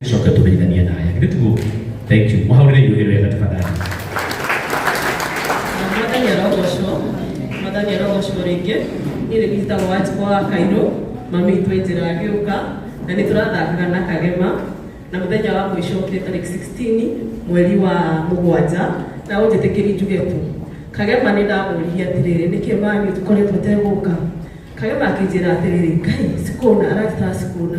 Soka tumeigania naye. Kitu thank you. Mwahauri yule tafadhali. Madani roho shoreke. Ile bita watch kwa Kairo. Mami twetira agiuka na niturathakaga na Kagema na muthenya wa mwisho tariki 16 mweri wa mugwanja na unjetekeri njuge tu. Kagema ni ndamuriria atiriri niki mami tukoretwo teguka. Kagema akijira atiriri kai sikuna arata sikuna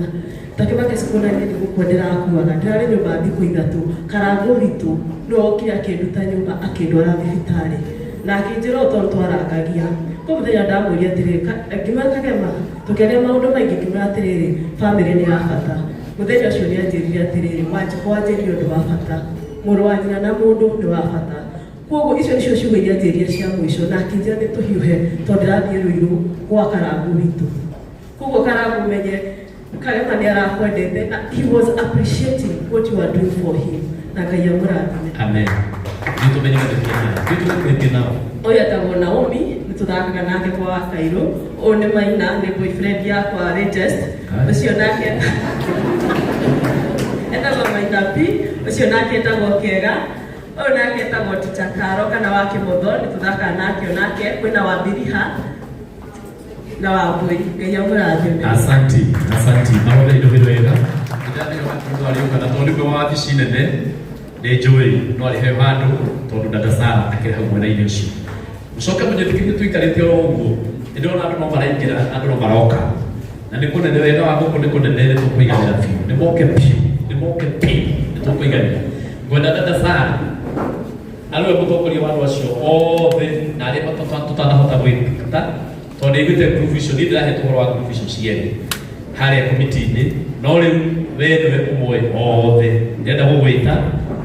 takibake sikuna ni gukwendera akuaga ndari nyumba thiku ithatu karangu ritu no kira kinduta nyumba akindwara thibitari na akijira utontwaragagia ko muthenya ndamuriria atiriri ngima Kagema tukeria maundu maingi ngima atiriri family ni ya bata muthenya ucio ni anjirire atiriri mwaje kwanjirio ndu wa bata muru wa nyina na mundu ndu wa bata koguo icio nicio ciugo iria anjiria cia mwisho na akijira ni tuhiuhe tondirathie ruiru kwa karangu ritu koguo karangu menye Kagema ni arakwendete. He was appreciating what you are doing for him. Na Ngai amurathime. Amen. Nito menye kitu nao. Oya tawo Naomi nituthakaga nake kwa Kairo. One Maina ni boyfriend yakwa latest. Ucio nake. Etagwo Maina P. Ucio nake etagwo Kega. Oyo nake etagwo Tichakaro kana wa Kimotho nituthakaga nake kwina Wambiriha. Na wabui Ngai amurathime. Asante. Mawona indo wega. Ndani wa mtu alioka na tondu wa wabici nene ni njui no ari he handu tondu dada Sara akira hamwe na irio icio. Mucoke munyetikire tuikarite uguo. Ndona andu no maraingira andu no maroka. Na ni kunene wega wa guku ni kunene ni tukuiganira fiu. Ni moke pi. Ni tukuiganira. Ngwenda dada Sara alwe mutongoria wa andu acio othe na ari tutanahota gwita tondu igwite group vision ni ndirahe tuhoro wa group vision ciene haria committee-ini no riu wewe umwe othe ndenda gugwita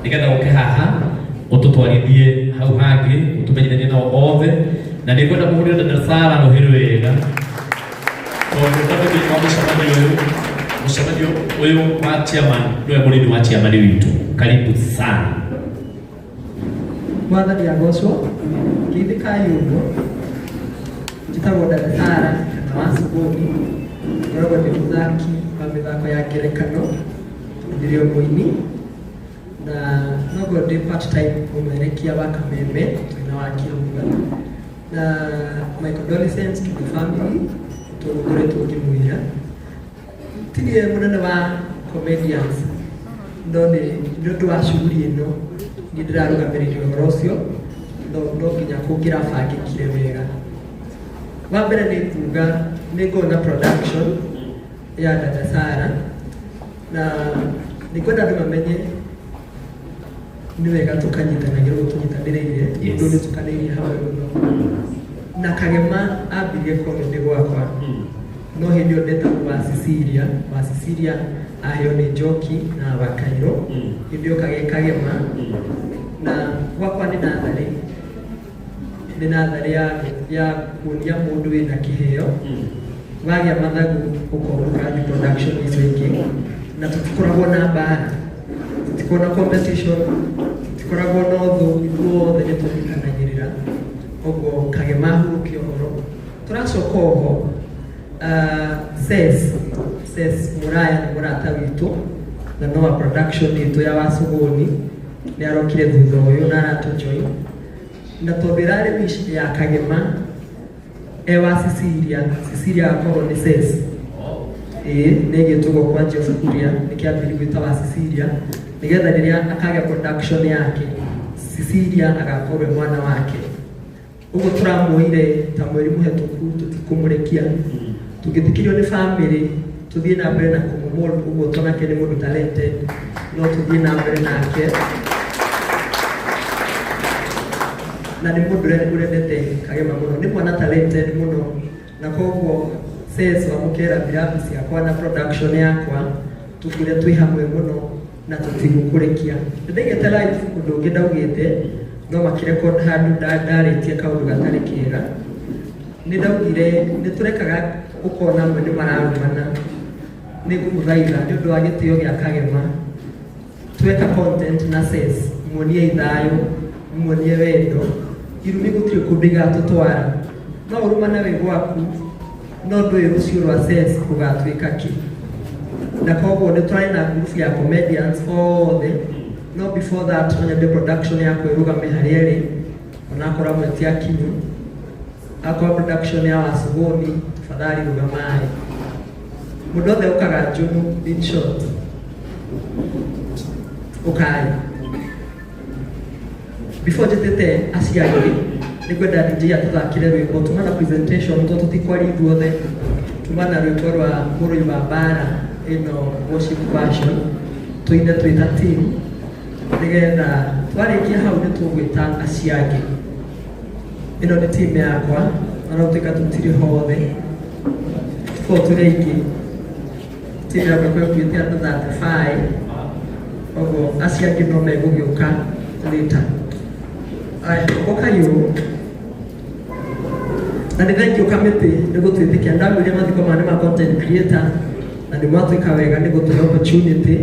nigetha uke haha ututwarithie hau hangi utumenyithanie nao othe na nikwenda kuhurira dada Sara ruhiru wega tondu ndathie kwa mucemanio uyu wa chairman niwe murindi wa chairman witu. Karibu sana mwathani agocwo kithika yugo Jitagwo dada Sara na Wasuguni ngoragwo ndi muthaki wa mithako ya ngerekano ndiri muini na nogo ndi part time umerekia wa Kameme na wa Kiruga na my condolences to the family tugukoretwo ngimwira tinie munene wa comedians ndone ndu wa shughuli ino ni ndirarugamiriria uhoro ucio no nginya kungira bangikire wega. Wambere ni kuga ningona production ya dada Sara na nikwenda andu mamenye ni wega tukanyitanagira tunyitaniriire ndu ni tukanirie hamwe muno na Kagema ambirie comedy gwakwa no hindi ndeta wa Cecilia aheo ni Njoki na wa Kairo ndio Kagema na gwakwa ni nathari ya kuonia mundu wina kiheo wagia mathagu ukoruka ni production icio ingi na tutikoragwo na mbara tutikona competition tutikoragwo na uthu ithuothe ni tukitanagirira koguo Kagema huruki uhoro turacoka oho ses Muraya ni murata witu na no production itu ya Wasuguni ni arokire thutha uyu na aratujoin na tobirare mishi ya Kagema ewa Cecilia akoro ni ses nege tugo kwa Jefuria nikiambiri gwita wa Cecilia nigetha riria akaga production yake Cecilia agakorwe mwana wake ugo turamuire ta mweri muhetuku tutikumurekia tugithikirio ni family tuthie na mbere na kumumol ugo tonake ni mundu talented no tuthie na mbere nake na ni mundu urendete Kagema muno ni mwana talented muno na koguo ses wa mukera birabu ciakwa na production yakwa tukire twi hamwe muno na tutigukurekia ndegete live undu ungi ndaugite no makirecord handu ndaritie kaundu gatari kiega ni ndaugire ni turekaga ukona mwe ni mararumana ni ngumuthaitha ni undu wa gitio gia Kagema tweka content na ses muonie ithayo muonie wendo irumi gutire kundiga tutwara no urumana we gwaku no ndu ucio rwa ses kugatwika ki na koguo nĩ twarĩ na group ya comedians othe, no before that onyende production ya kwĩrũgamia harĩa ĩrĩ onakora mweti akinyu akwa production ya Wasuguni tafadhali rũgamai mũndũ othe ũkaga Junu in short ukai before jetete asiagi nĩngwenda DJ atũthakĩre rwĩmbo tumana presentation to tutikwari ithuothe tumana rwĩmbo rwa mũrũi wa mbara ino worship version tuine twĩta team nĩgetha twarĩkia hau nĩ tũgwĩta asiagi ino nĩ team yakwa ona gũtuĩka tũtirĩ hothe ko tũrĩ aingĩ team yakwa kwĩkuĩte andũ 35 oguo asiagi no megũgĩũka later. Okayo na nĩ thank you kamĩtĩ nĩ gũtwĩtĩkia ndamwĩria mathiko maya nĩ ma content creator na nĩ mwatwĩka wega nĩ gũtũhe opportunity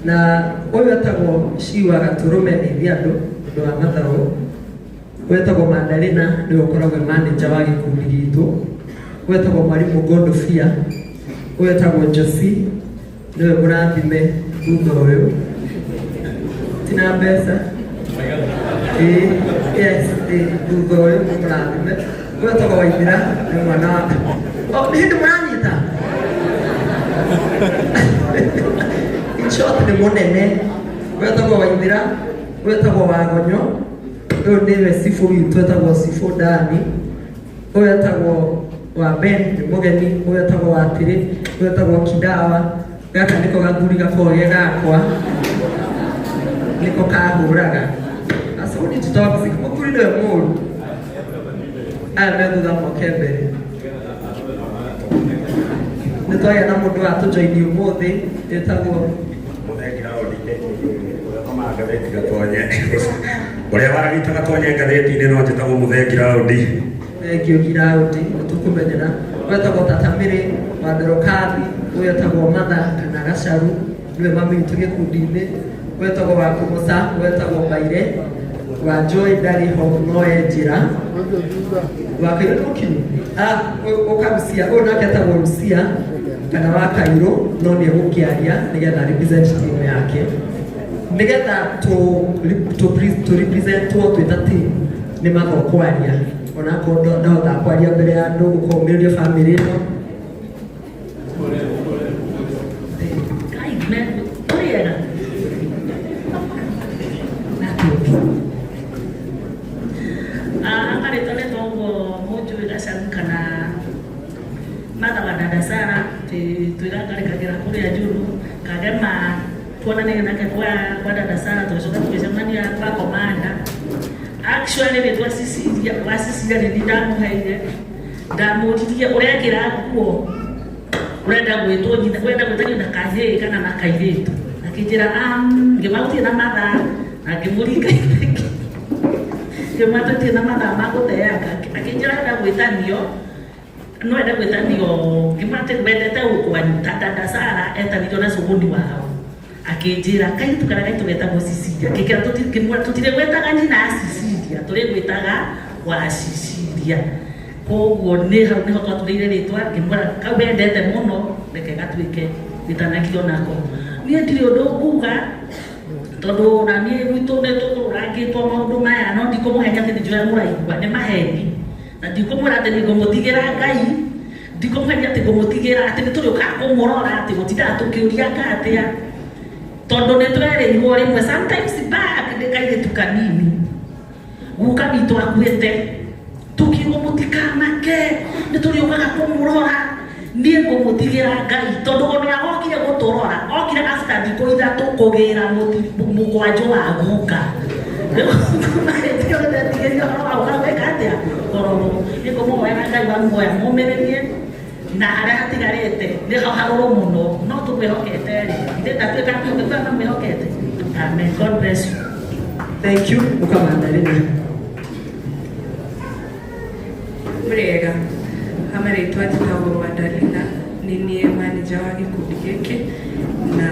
na ũyũ etagwo Shiwa Gatũrũme Ithiandũ ũndũ wa mathaũ wetagwo Mandalina nĩwe ũkoragwo manager wa gĩkundi gitũ wetagwo Mwarimũ Godofia wetagwo Josie nĩwe mũrathime thutha ũyũ tina mbeca yes thutha ũyũ mũrathime wetagwo Waithĩra nĩ mwana wake nĩ hĩndĩ mũranyita in short nĩ mũnene wetagwo Waithĩra wetagwo Wagonyo ũyũ nĩwe cibũ witũ wetagwo cibũ Dani ũyũ wetagwo wa Ben nĩ mũgeni ũyũ wetagwo Watĩrĩ ũyũ wetagwo Kidawa gaka nĩko gathuri gakoragwo ge gakwa nĩko kahũraga asoni toxic mũthuri nĩwe mũru aya me thutha moke mbere nĩ twagĩa na mũndũ wa tũjoini ũmũthĩ wetagwo ũrĩa waragĩta gatonye ngathĩti-inĩ no njĩtagwo Mũthengi Raũndi. Thengiũ Giraũndi nĩtũkũmenyera wetagwo Tata Mĩrĩ wa Ndorokathi wetagwo Matha kana Gacaru nĩwe mami witũ gĩkundi-inĩ wetagwo wa Kũmũca wetagwo Mbaire wa Joy ndarĩ ho no enjĩra wa Kairũ Mũkinyu ũkarucia ũyũ nake etagwo Lucia kana wa Kairũ no nĩ egũkĩaria nĩgetha represent team yake nĩgetha tũ representwo twĩta team nĩ mago kwaria onakorwo ndahota kwaria mbere ya andũ gũkũmĩrĩria family ĩno twĩrakarĩkagĩra kũrĩa Junu kagema tuonanagia nake kwa dada Sara tũgĩcoka tũgĩcemania kwa komanda actually nĩ twaciciria nĩ ndamũheire ndamũririe ũrekĩra nguo ũrenda gwĩtanio na kahĩĩ kana na kairĩtu akĩnjĩra ngĩmahutie na mathaa na ngĩmũringa ngĩmatutie na mathaa ma gũteanga akĩnjĩra enda gwĩtanio no enda gwĩtanio ngĩmate wendete gũkwanyu dada Sara etanĩrio na cuguni wao akĩnjĩra kairĩtu kana gaitũ getagwo Cicilia ngĩkĩra tũtirĩ gwĩtaga nyina Cicilia tũrĩ gwĩtaga wa Cicilia koguo nĩ hau nĩho twatũrĩire rĩtwa ngĩmwĩra kau wendete mũno reke gatuĩke gĩtanakio nako niĩ ndirĩ ũndũ nguga tondũ na niĩ gwitũ nĩ tũkũrũrangĩtwo maũndũ maya no ndikũmũhenia atĩ nĩnjũĩ mũraigua nĩ maheni na ndikũmwĩra atĩ nĩngũmũtigĩra Ngai ndikũmũhenia atĩ ngũmũtigĩra atĩ nĩtũrĩũkaga kũmũrora atĩ gũtindaga tũkĩũrianga atĩa tondũ nĩtwerĩirwo rĩmwe sometimes back nĩ kairĩtu kanini guka witũ akuĩte tukiuga mũtikamake nĩtũrĩũkaga kũmũrora niĩ ngũmũtigĩra Ngai tondũ ona gokire gũtũrora okire after thikũ ithatũ kũgĩra mũkwanjũ wa guka nĩngũmũhoera Ngai wamũhoya mũmĩrĩrie na harĩa hatigarĩte nĩho harũrũ mũno no tũmwĩhokete rĩ ithe tatuĩka tũgĩkora na mwĩhokete amen. God bless you. Thank you Mandalina. Mrega amarĩtwa njĩtagwo Mandalina nĩ niĩ manager wa gĩkundi gĩkĩ na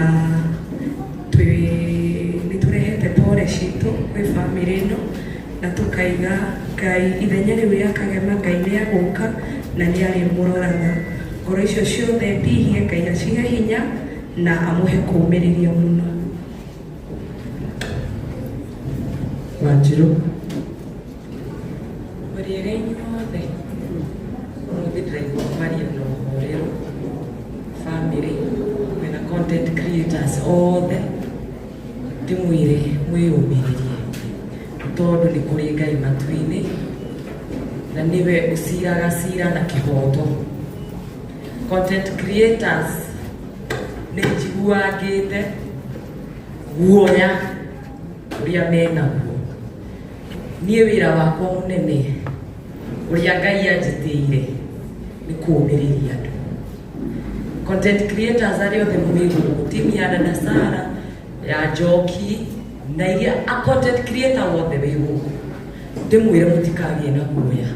nĩtũrehete pore citũ gwĩ family ĩno na tũkaiga Ngai ithenya rĩu rĩa kagema Ngai nĩ agũka na nĩ arĩmũroraga ngoro icio ciothe ndihie Ngai acihe hinya na amuhe kuumiriria muno. Wanjiru Muriega inyuothe umuthi ndiraigua kwaria na uhorero family na content creators othe ndimwire mwiyumiririe tondu ni kuri Ngai matu-ini na niwe uciraga cira na kihoto. Content creators ni njiguangite guoya uria menaguo. Nie wira wakwa munene uria Ngai anjitiire ni kuumiriria andu. Content creators aria othe mwiguru timu ya Dada Sara ya Njoki na iria a content creator wothe wiguru ndimwire mutikagie na guoya.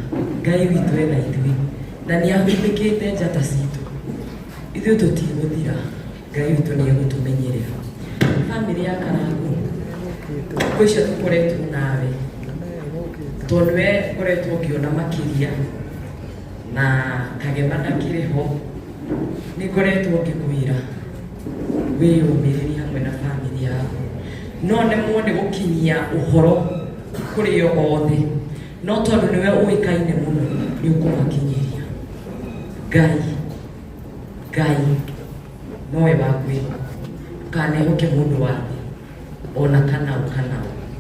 Ngai witu ena ithui na ni ahumbikite njata citu ithuĩ tũtigũthira. Ngai witũ nĩ egũtũmenyerera. Family ya Karangu kwicio tũkoretwo nawe tondũ we ũkoretwo ũkĩona makĩria na Kagema ndakĩrĩ ho. Nĩ ngoretwo ngĩkwĩra wĩyũmĩrĩrie hamwe na family yaku no nemwo nĩ gũkinyia ũhoro kũrĩ o othe no tondũ nĩwe ũĩkaine mũno nĩ ũkũmakinyĩria. Ngai nowe wakwĩ kanehoke mũndũ wa thĩ ona kana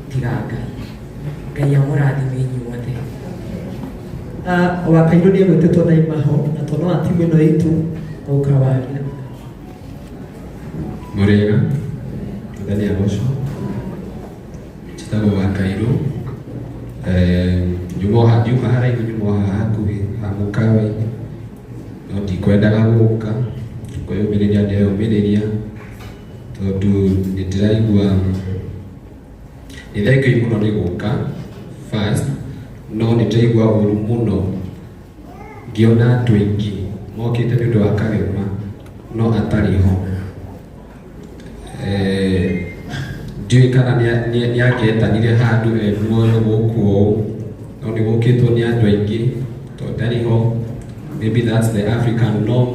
tiga Ngai amũrathime inyuothe. Wakairũ nĩ egwĩtĩtwo na imaho na tondũ wa timu ĩno itũ ũkawaria. Muriega ndani ya Mosho njĩtagwo Wakairũ njuma haraihu nyuma hakuhĩ ha mũkawa-inĩ no ndikwendaga gũka kwĩyũmĩrĩria ndeyũmĩrĩria tondũ nĩ ndĩraigua nĩ thengiũ mũno nĩ gũka first no nĩ ndĩraigua ũru mũno ngĩona andũ aingĩ mokĩte nĩ ũndũ wa Kagema no atarĩ ho. Ndiũĩ kana nĩ angĩetanire handũ muoyo gũkũ ũũ no nĩ gũkĩtwo nĩ andũ aingĩ tondũ ndarĩ ho. Maybe that's the African norm,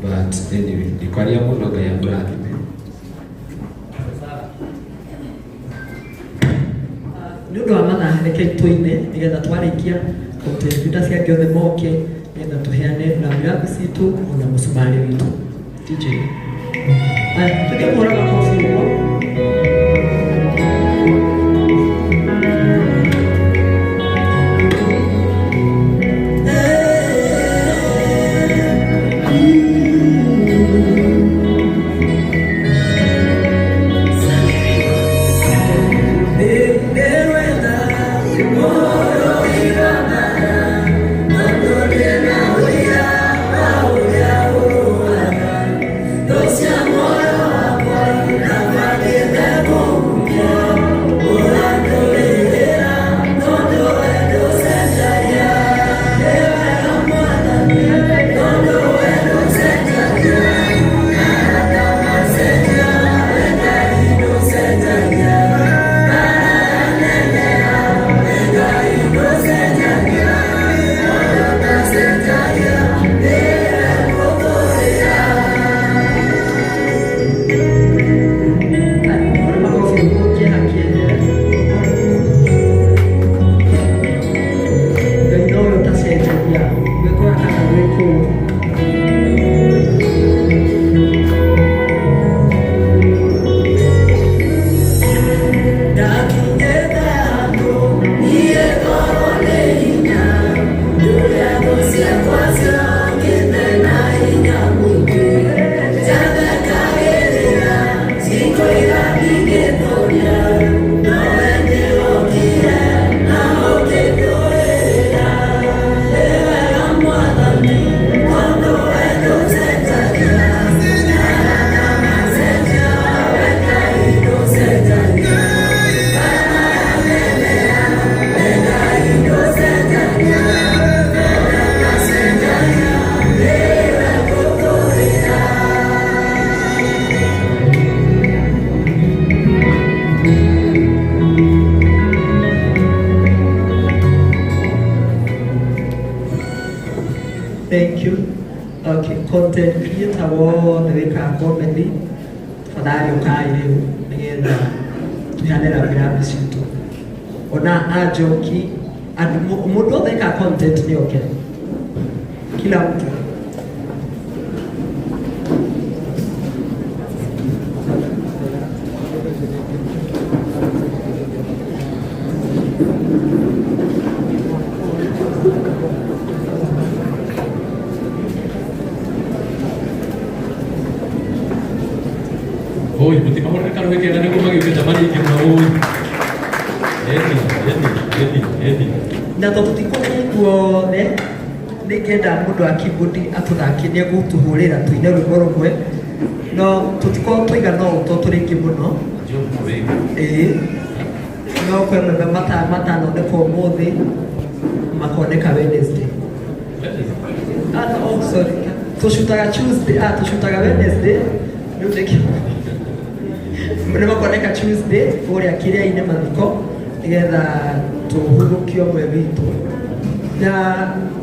but anyway, ndikwaria mũno. Ngai amũrathime. Nĩ ũndũ wa mathaa reke itũ-inĩ nĩgetha twarĩkia content cia ngĩothe moke nĩgetha tũheane rambirambi citũ ona mũcumarĩ witũ. DJ tũkĩmũhũra makobi ũguo. Doce amor, content creator wothe wĩkaga comedy tafadhali ũkai rĩu nĩgetha tũheanĩra birambi citũ. Ona ajoki mũndũ wothe wĩkaga content nĩ oke, kila mtu. Oi, mutta mä haluan käydä kerran niin kuin mäkin pitää manikin mä oi. Edi. Na tũtikũmĩ guothe nĩngenda mũndũ wa keyboard atũthakie nĩegũtũhũrĩra tũine rwĩmbo rũmwe, no tũtikorwo tũigana ũũ tondũ tũrĩ aingĩ mũno. Ĩĩ, no kwĩ membe matanoneka ũmũthĩ makoneka Wednesday. Oh, sorry. Tũcutaga Tuesday, tũcutaga Wednesday. Rĩu nĩkĩo nĩmakoneka Tuesday kũrĩa kĩrĩa-inĩ mathiko nĩgetha tũhurũkio ũmwe witũ. Na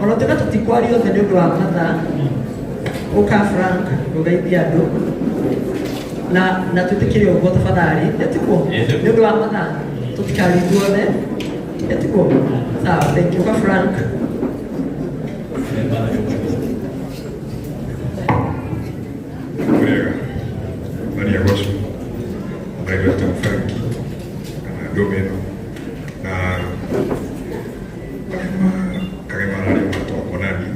ona tũna tũtikwaria othe nĩ ũndũ wa mathaa, ũka Frank ndũgeithie andũ na twĩtĩkĩre ũguo tafadhali, ĩtiguo nĩ ũndũ wa mathaa tũtikaringu othe, ĩtiguo. Sawa, thank you. Ũka Frank. Maria Gosu, Director Frank, Domino, na kagema rari watu wa Konani,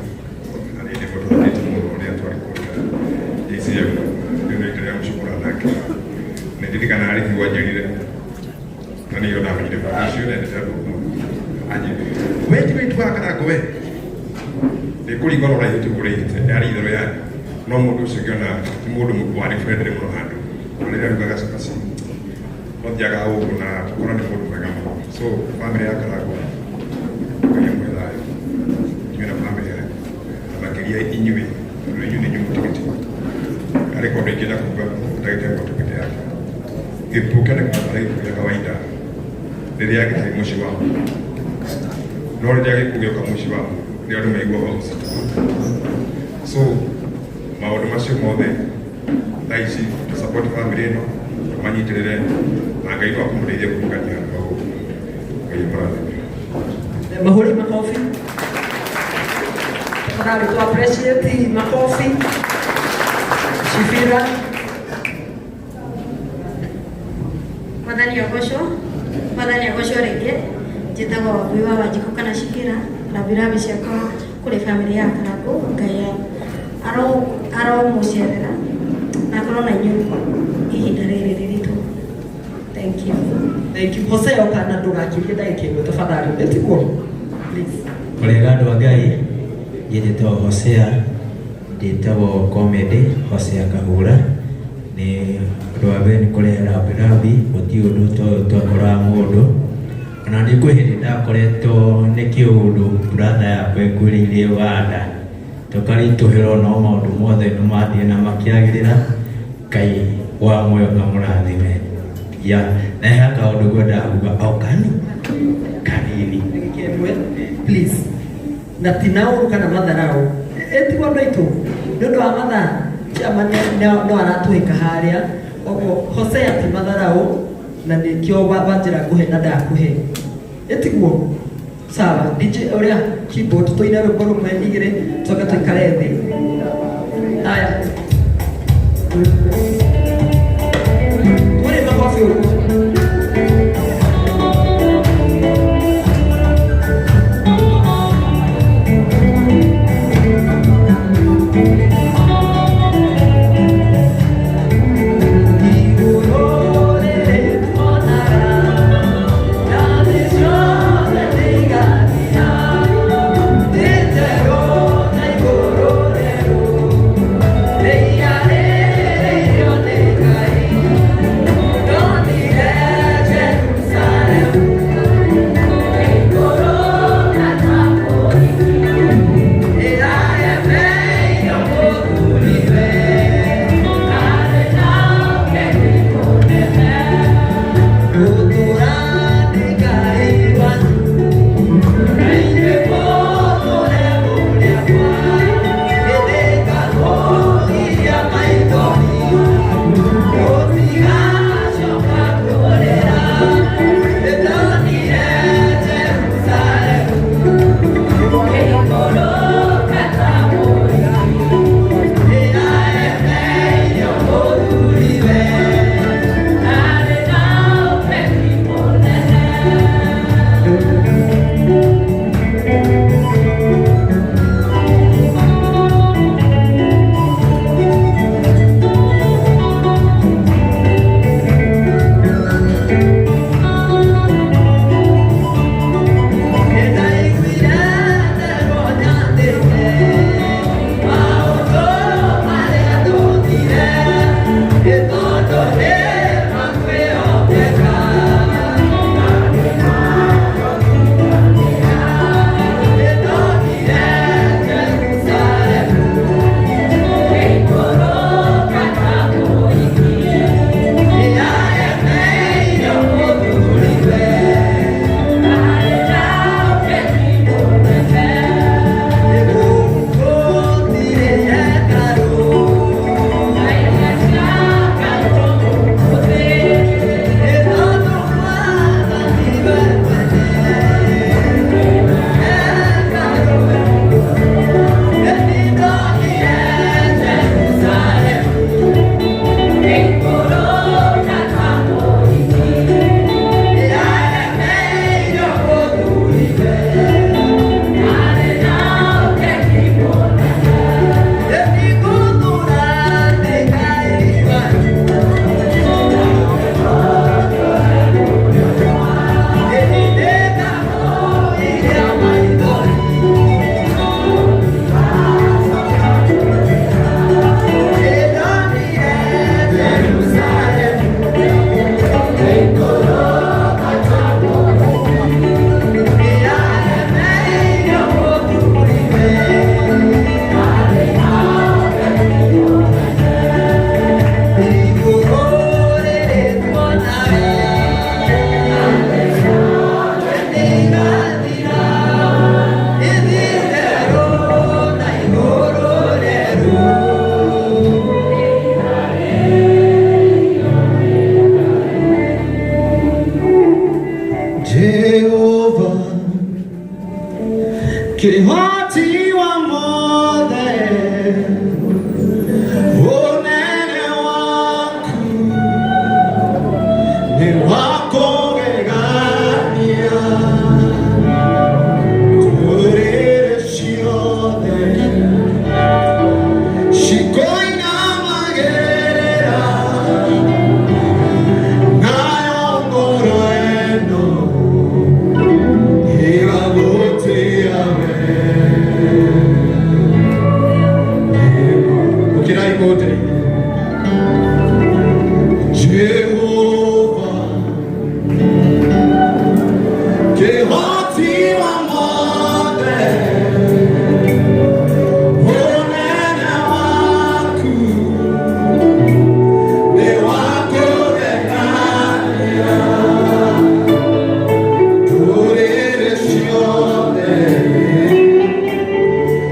alini mtu wa Mungu ni atu alikuwa DCM, ndio ndio mshukuru nake. Ndio kana alithi wajelile. Nani yona mjide kwa shule ndio ajibu. Wewe tu akana gowe. Ni kuli ngoro ra yitu kule ite, ari ndo ya. No mundu usikiona mundu mkwani Fredre Muhando. Ndio ndio kasa. Nodiaga au kuna ni mundu mwega. So family yake nako. Kwa mwela. Yuna family yake. Abakiria inywe. Ndio yuni nyumu tikiti. Ale kwa brekida kwa taita kwa tikiti yake. Ipuka na kwa ya kawaida. Ndio yake taimoshi wao. Ndio yake kugeuka moshi wao. Ndio tumeigwa wao. So maũndũ macio mothe thaa ici to support family ĩno manyitirĩre na Ngai wa kũmũteithia kũrũgania maũndũ. Ngai mũrathime. Mahũri makofi. Tafadhali tu appreciate makofi. Shifira. Mwathani agocwo rĩngĩ njĩtagwo Wiwa Wanjikũ kana Shifira na birambi ciakwa kũrĩ family ya Karangũ. Ngai aromucerera na akorwo na inyuĩ ihinda rĩrĩ rĩritũ. Thank you. Thank you. Jose okana ndũgakirie ndagĩka ĩmwe tafadhali. Ĩtiguo. Please. Kũrega andũ a Ngai, njĩtagwo Hosea, ndĩtagwo comedy Hosea Kahura. Nĩ ũndũ wa mbere nĩ kũrehera birambi, gũtirĩ ũndũ twakoraga mũndũ. Ona nĩ kwĩ hĩndĩ ndakoretwo nĩ kĩũndũ brother yakwa ekuĩrĩire Uganda. Tukaritũhĩrwo no maũndũ mothe nĩ mathiĩ na makĩagĩrĩra. Ngai wa muoyo amũrathime. Na he kaũndũ ngwendaga kuuga o kanini. Please. Na ti naũru kana matharau. Ĩtiguo andũ aitũ nĩ ũndũ wa mathaa Chama no aratũhĩka harĩa. Ũguo Hosea ti matharau na nĩkĩo wanjĩra nguhe na ndakũhe. Ĩtiguo. Sawa, DJ ũrĩa keyboard tũine rwĩmbo rũmwe igĩrĩ tũcoke tũikare thĩ. Haya. Tũrĩ makobi ũguo. Kihoti wa mothe unene waku ni wako gegania turire ciothe cikoina magerera nayo ngoro eno igagutia Jehovah, Kihoti wa mothe unene waku ni wako gegania turire ciothe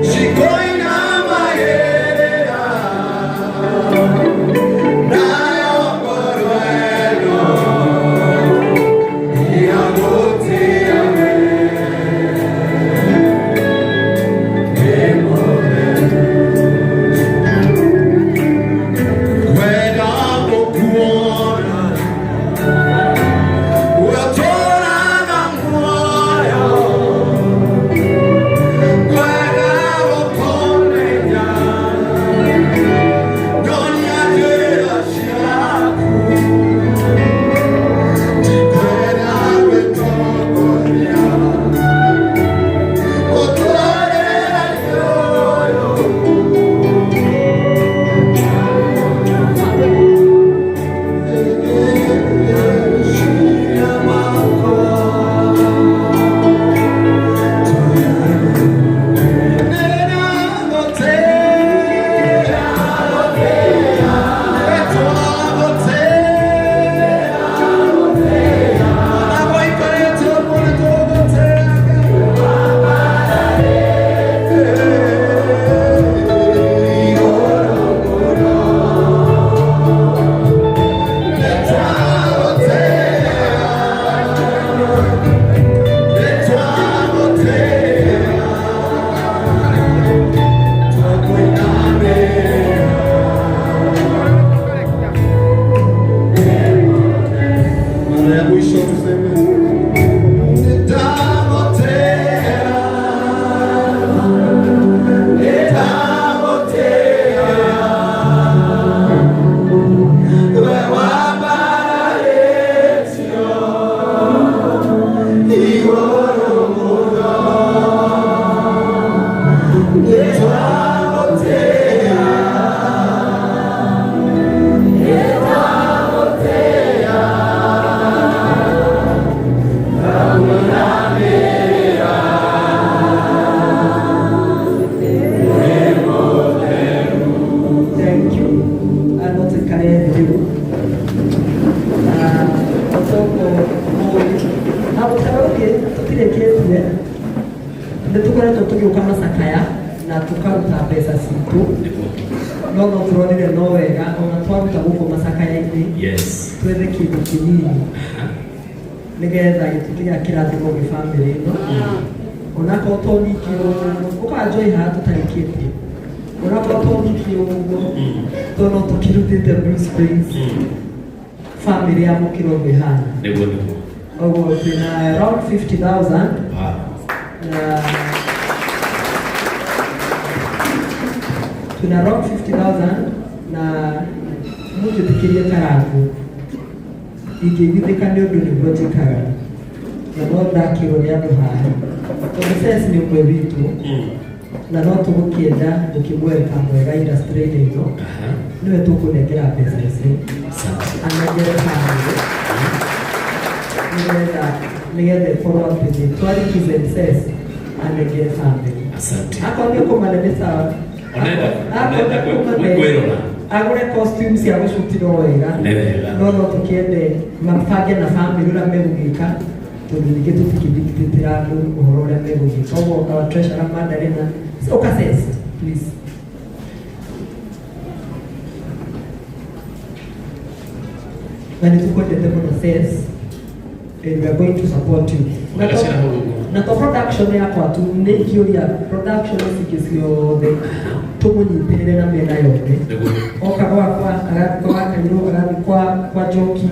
cikoina magerera nayo ngoro eno igagutia kwenda gukuona gũtũũraga muoyo kwenda gũkũmenya nyonia njĩra ciaku ndikwenda gwĩtongoria ũtũũrĩre ũyũ ciira makwa mara ya mwisho tuseme Thank you. Anotekarethio otoko abutaroke tutireketwe nitukoretwo tugiuka macakaya na tukaruta mbeca citũ no turonire no wega ona twaruta gũkũ macakaya-inĩ twethe kĩndũ kĩnini nĩgetha gĩtuĩke gĩa kĩrathimo gĩ bamĩrĩ ĩno onakorwo to nyingĩ ũguo ũkanjoi haha tũtarĩkĩtie onakorwo to nyingĩ ũguo to no tũkĩrutĩte Blue Springs bamĩrĩ ya mũkĩro mĩhana ũguo twĩna around 50,000 na tuna around 50,000 na mũnjĩtĩkĩrie karangu ingĩgithĩka nĩ ũndũ nĩguo njĩkaga na no ndakĩrwo nĩ andũ haha tondũ Ses nĩ ũmwe witũ na no tũgũkĩenda gũkĩmweka mwega industry-inĩ ĩno nĩwe tũkũnengera mbeca ici anengere bamĩrĩ nĩgetha ĩkorwo atĩ nĩ twarikize Ses anengere bamĩrĩ akorwo nĩ kũmanene sawa agũre costume cia gũcutĩrwo wega no tũkĩende mabange na bamĩrĩ ũrĩa megũgĩka tondũ ningĩ tũtikĩndĩkĩtĩra andũ ũhoro ũrĩa megũgĩka ũguo our treasurer Madarena ũka Ses please na nĩ tũkwendete mũno Ses and we are going to support you. na to production yakwa tu nĩ ingĩũria production ciothe tũmũnyitĩrĩre na mĩena yothe oka gwakwa agathiĩ Kairũ agathiĩ kwa Njoki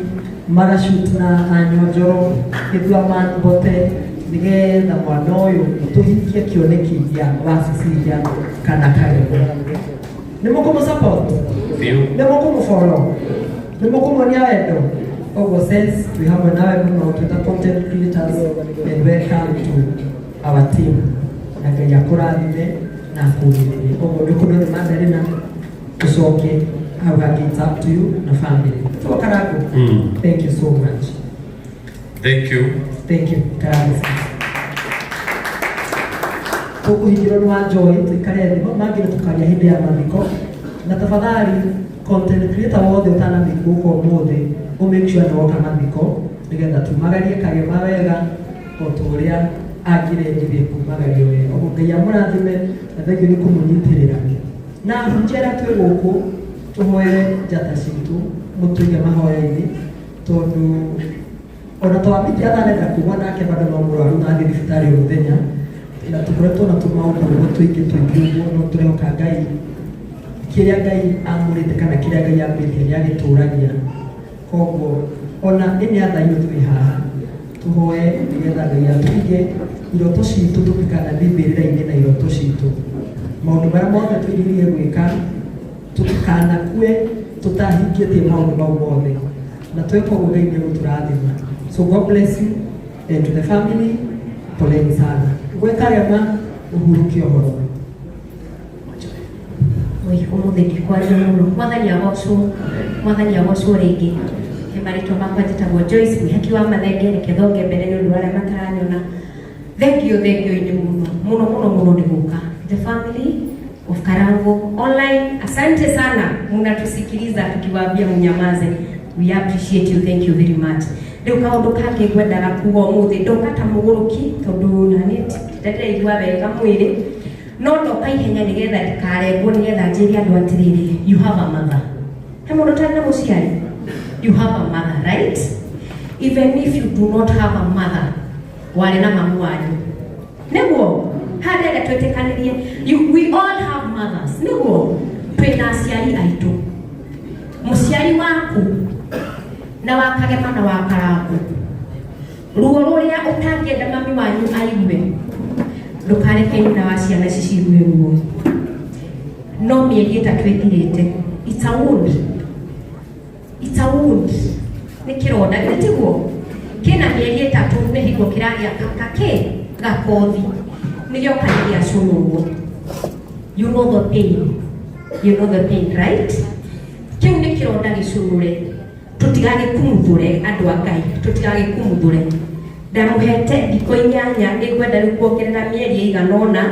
magashoot na Anyonjoro Gĩthua Manbote nĩgetha mwana ũyũ tũhingie kĩoneki gĩa Wasiciria kana Kagemo. Nĩ mũkũmũsupport? Nĩ mũkũmũfollow? Nĩ mũkũmuonia wendo? Oguo sense twĩ hamwe nawe mũno twĩta content creators and welcome to our team. Na Ngai akũrathime na akũgĩrĩrie. Oguo nĩ kũmenya Madarina tũcoke hau hangĩ, it's up to you na family. Tuko Karagu. Thank you so much. Thank you. Thank you. Karagu. Tukuhingĩrwo nĩ wa Joy tũikare thĩ mangĩ tukaria hĩndĩ ya mathiko na tafadhali content creator wothe ũtanathikwo ũmũthĩ make sure nĩ woka mathiko nĩgetha tumagarie Kagema wega o ũrĩa angĩrendithie kumagario wega. Ũguo Ngai amũrathime na thengiũ nĩ kũmũnyitĩrĩra na njĩra twĩ gũkũ tũhoere njata citũ mũtũige mahoya-inĩ tondũ ona twamĩtia athanenda kuma nake bado no mũrwaru na athiĩ thibitarĩ o mũthenya na tũkoretwo na tũmaũndũ ũguo tũingĩ ũguo no tũrehoka Ngai kĩrĩa Ngai amũrĩte kana kĩrĩa Ngai ambĩtie nĩ agĩtũragia. Koguo ona nĩ athainĩ twĩ haha tũhoe nĩgetha Ngai atũige iroto citũ tũkana mbĩrĩra-inĩ na iroto citũ maũndũ marĩa mothe twĩrirĩrie gwĩka tũtikanakue tũtahingĩtie maũndũ mau mothe na twĩka ũguo Ngai nĩegũtũrathima. So God bless you and to the family, poleni sana. Gwĩ Kagema ũhurũkie ũhoro. Ũmũthĩ ndikwaria mũno. Mwathani agocwo rĩngĩ. He marĩtwa makwa njĩtagwo Joyce Mwĩhaki wa Mathenge, reke thonge mbere nĩ ũndũ wa arĩa mataranyona. Thengiũ-inĩ mũno nĩ gũka. The family of Karango online, asante sana mnatusikiliza tukiwaambia mnyamaze. We appreciate you, thank you very much. Rĩu kaũndũ kangĩ ngwendaga kuga ũmũthĩ ndoka ta mũgũrũki tondũ na niĩ ndĩraigua wega mwĩrĩ no ndoka ihenya nĩgetha ndikarengwo nĩgetha njĩre andũ atĩrĩrĩ, you have a mother. He mũndũ ũtarĩ na mũciari, you have a mother, right? Even if you do not have a mother, warĩ na mamu wanyu. Nĩguo harĩa twĩtĩkanĩrie, we all have mothers. Nĩguo twĩna aciari aitũ. Mũciari waku na wa Kagema na wa Karango, ruo rũrĩa ũtangĩenda mami wanyu aigue ndũkareke nyina wa ciana ici cigue ruo. No mĩeri ĩtatũ ĩthirĩte, it's a wound. Nĩ kĩronda gĩtiguo kĩna mĩeri ĩtatũ nĩ hingo kĩragĩa gakothi nĩgĩoka gĩacũnũrwo. You know the pain, right? Kĩu nĩ kĩronda gĩcũnũre. Tũtigagĩkumuthũre andũ a Ngai, tũtigagĩkumuthũre. Ndamũhete thikũ 8 nĩngwenda rĩu kuongerera mĩeri ĩigana ũna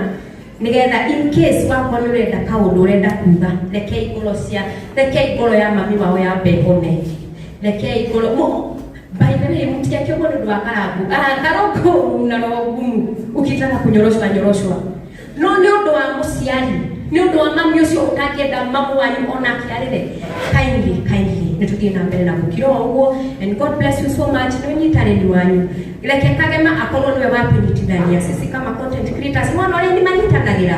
nĩgetha in case wakwa nĩ ũrenda kaũndũ ũrenda kuga, rekei ngoro ya mami wao ya mbehone, rekei ngoro by the way mtiake kwa ndio Karango na roho ngumu ukitaka kunyoroshwa no nĩ ũndũ wa mũciari, nĩ ũndũ wa mami ũcio ũtakĩenda mamu wanyu ona kĩarĩre kindly nĩtũthiĩ na mbere na gũkira ũguo. And God bless you so much. Nĩ ũnyitarĩri wanyu, reke Kagema akorwo nĩwe wapĩnyitithania sisi kama content creators. Mwana ũrĩa nĩ manyitanagĩra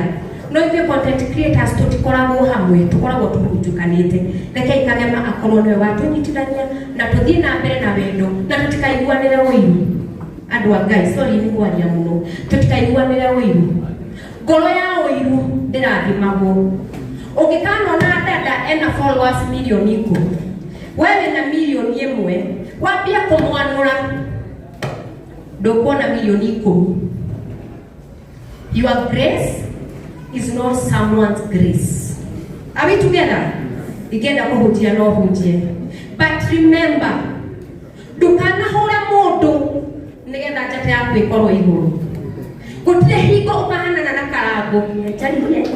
no ithuĩ content creators tũtikoragwo hamwe, tũkoragwo tũhurunjũkanĩte. Reke Kagema akorwo nĩwe watũnyitithania na tũthiĩ na mbere na wendo na tũtikaiguanĩre ũiru. Andũ a Ngai, sorry nĩ kwaria mũno, tũtikaiguanĩre ũiru. Ngoro ya ũiru ndĩrathimagwo. Ũngĩkanona dada ena followers milioni 10, wewe na milioni 1, wambia kũmwanũra ndũkuona milioni 10. Your grace is not someone's grace. Are we together? Igenda kũhunjia no hunjie. But remember, ndũkanahũra mũndũ nĩgetha njata yaku ĩkorwo igũrũ. Gũtirĩ hingo ũkahanana na Karango nĩnjarĩrie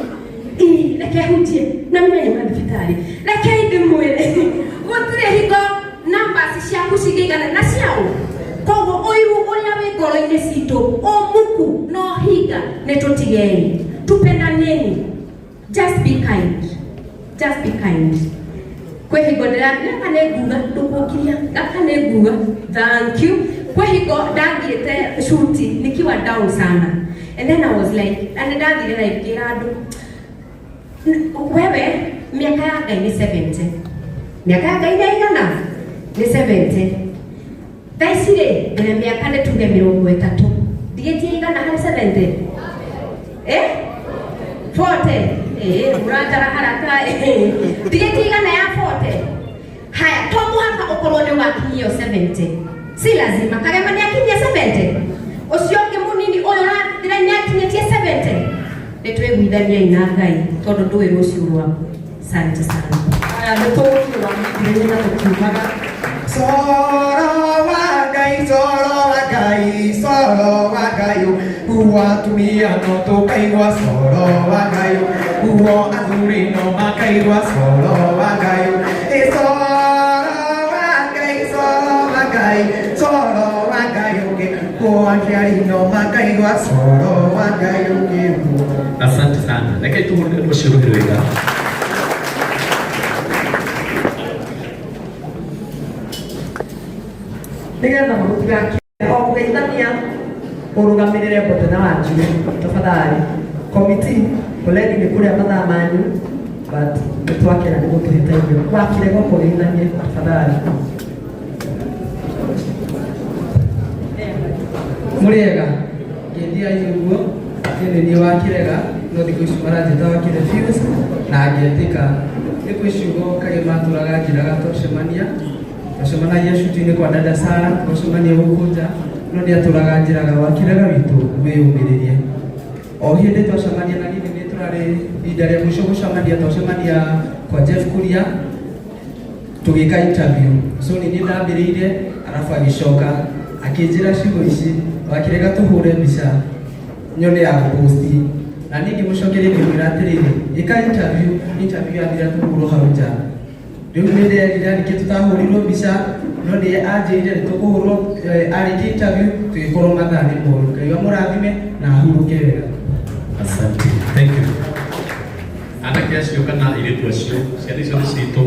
reke hunjie na mĩmenye mathibitarĩ, reke ndĩmwĩre gũtirĩ hingo numbers ciaku cigĩigana na ciao. Koguo ũiru ũrĩa wĩ ngoro-inĩ citũ mũku no hinga nĩtũtigei, tupendaneni. Just be kind. Kwĩ hingo ndĩraka nĩ nguga ndũkũkiria gaka nĩ nguga thank you kwa hiyo ndangite shuti nikiwa down sana, and then I was like, and ndangire like kiradu wewe miaka yako ni 70, miaka yako inaigana ni 70 thaicire na miaka nĩ tuge 30 ndigetie igana harĩ 70 40 murajara haraka ndigetie igana ya 40 haya to muhaka ukorwo nĩ wakinyio 70 si lazima kagema nĩ akinyie 70 ucio ũngĩ mũnini ũyũ ũrathira nĩ akinyĩtie 70 nĩ twĩguithania ina Ngai tondũ ndũĩ rũciũ rwaku. Asante sana. Haya nĩ tũgũkiuga mĩthikĩrĩrie na tũkiugaga Soro wa Ngai Uwa atumia no tũkaigua Soro wa Ngai Uwo athuri no makaigua Soro wa Ngai Soro wa Ngai Uwo aciari no makaigua Soro wa Ngai Asante sana. Reke tũciũrũhĩre wega. Nigetha mũtigaki o kũgeithania ũrũgamĩrĩre mbũtũ wa Njũĩ tafadhali. Committee poleni nĩ kũrĩa mathaa manyu but nĩtwakĩra nĩ gũtũhĩtaithio wakire go kũgeithanie tafadhali. Mũrĩega ngĩendia ũguo nĩ wakirega no thikũ ici maranjĩta wakire views na ngĩetĩka thikũ ici ũguo Kagema tũraga njĩraga twacemania shuti-inĩ kwa dada Sara twacemania gũkũ nja no nĩatũraga njĩraga wakirega witũ wĩyũmĩrĩrie o hĩndĩ twacemania na githĩ nĩ tũrarĩ ihinda rĩa mũico gũcemania twacemania kwa Jeff Kuria tũgĩka interview so nĩ ndambĩrĩire arabu agĩcoka akĩnjĩra ciugo ici wakirega tũhũre mbica nyone ya posti na ningĩ mũcokerie ngĩmwĩra atĩrĩrĩ ĩka interview yathira tũhũrwo hau nja rĩu nĩ nderire nĩkĩ tũtahũrirwo mbica no nĩ anjĩrire nĩ tũkũhũrwo arĩkia interview tũgĩkorwo mathaa nĩ moru. Ngai amũrathime na ahurũke wega. Asante. Thank you. Anake acio kana airĩtu acio ciana icio nĩ citũ